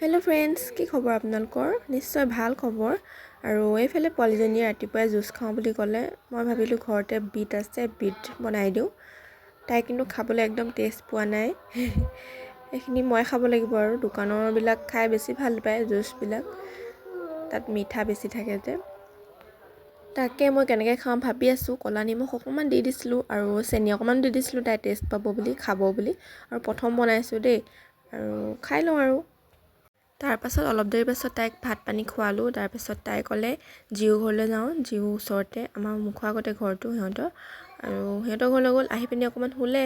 Hello' friends, কি খবৰ আপোনালোকৰ? নিশ্চয় ভাল খবৰ। আৰু এইফালে পোৱালীজনীয়ে ৰাতিপুৱাই জুচ খাওঁ বুলি ক'লে। মই ভাবিলোঁ ঘৰতে বিট আছে, বিট বনাই দিওঁ। তাই কিন্তু খাবলৈ একদম টেষ্ট পোৱা নাই। এইখিনি মই খাব লাগিব আৰু দোকানৰবিলাক খাই বেছি ভাল পায় জুচবিলাক। তাত মিঠা বেছি থাকে যে। তাকে মই কেনেকৈ খাওঁ ভাবি আছোঁ। ক'লা নিমখ অকণমান দি দিছিলোঁ আৰু চেনি অকণমান দি দিছিলোঁ তাই টেষ্ট পাব বুলি, খাব বুলি। আৰু প্ৰথম বনাইছোঁ দেই, আৰু খাই লওঁ আৰু। তাৰপাছত অলপ দেৰি পাছত তাইক ভাত পানী খোৱালোঁ। তাৰপাছত তাই ক'লে জিও ঘৰলৈ যাওঁ। জিও ওচৰতে, আমাৰ মুখৰ আগতে ঘৰটো সিহঁতৰ। আৰু সিহঁতৰ ঘৰলৈ গ'ল, আহি পিনি অকণমান শুলে।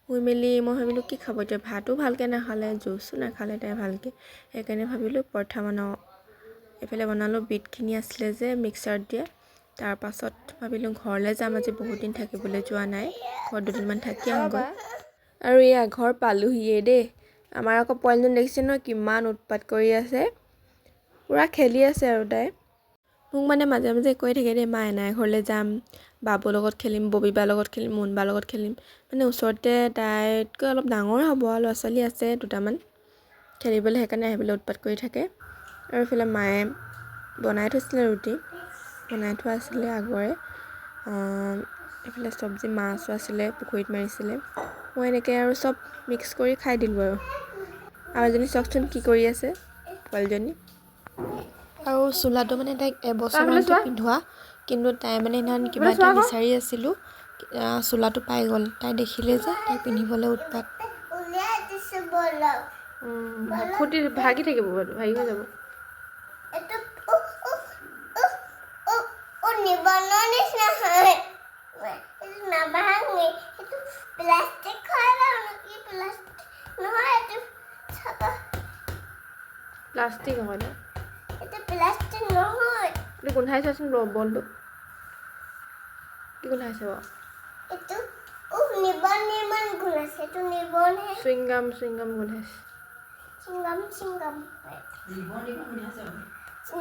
শুই মেলি মই ভাবিলোঁ কি খাব এতিয়া, ভাতো ভালকৈ নাখালে, জুচো নাখালে তাই ভালকৈ। সেইকাৰণে ভাবিলোঁ পৰঠা বনাওঁ। এইফালে বনালোঁ, বিটখিনি আছিলে যে মিক্সাৰত দিয়া। তাৰপাছত ভাবিলোঁ ঘৰলৈ যাম, আজি বহুত দিন থাকিবলৈ যোৱা নাই, ঘৰত দুদিনমান থাকি আহোঁগৈ। আৰু এয়া ঘৰ পালোহিয়ে দেই। আমাৰ আকৌ পোৱালীজনী দেখিছে নহয় কিমান উৎপাত কৰি আছে, পূৰা খেলি আছে আৰু তাই। মোক মানে মাজে মাজে কৈ থাকে দেই, মা এনাই ঘৰলৈ যাম, বাবুৰ লগত খেলিম, ববিবাৰ লগত খেলিম, মুনবাৰ লগত খেলিম। মানে ওচৰতে তাইতকৈ অলপ ডাঙৰ হ'ব আৰু ল'ৰা ছোৱালী আছে দুটামান খেলিবলৈ, সেইকাৰণে আহিবলৈ উৎপাত কৰি থাকে। আৰু এইফালে মায়ে বনাই থৈছিলে ৰুটি, বনাই থোৱা আছিলে আগৰে। এইফালে চব্জি মাছো আছিলে, পুখুৰীত মাৰিছিলে। মই এনেকৈ আৰু চব মিক্স কৰি খাই দিলোঁ আৰু এজনী চাওকচোন কি কৰি আছে পোৱালীজনী। আৰু চোলাটো মানে তাইক এবছৰমানতে পিন্ধোৱা, কিন্তু তাই মানে সেইদিনাখন কিবা এটা বিচাৰি আছিলোঁ, চোলাটো পাই গ'ল। তাই দেখিলে যে তাই পিন্ধিবলৈ উৎপাত। ফুটি ভাগি থাকিব, ভাগি হৈ যাব। প্লাষ্টিক হয় ন? এইটো প্লাষ্টিক নহয়। এইটো গোন্ধাই চাচোন বলটো, কি গোন্ধাইছে বাৰু? এইটো নিবন গোন্ধাইছে, এইটো নিবনহে। চুইংগাম গোন্ধাইছে। চুইংগাম নিবন গোন্ধাইছে।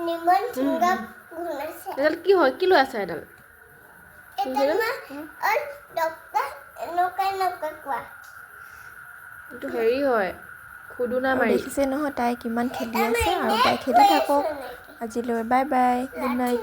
নিবন চুইংগাম গোন্ধাইছে। এডাল কি হয়, কি লৈ আছে এডাল? এইটো হেৰি হয়, খুদুনা মাৰি। দেখিছে নহয় তাই কিমান খেলি আছে, আৰু তাই খেলি থাকক আজিলৈ। Bye bye, good night.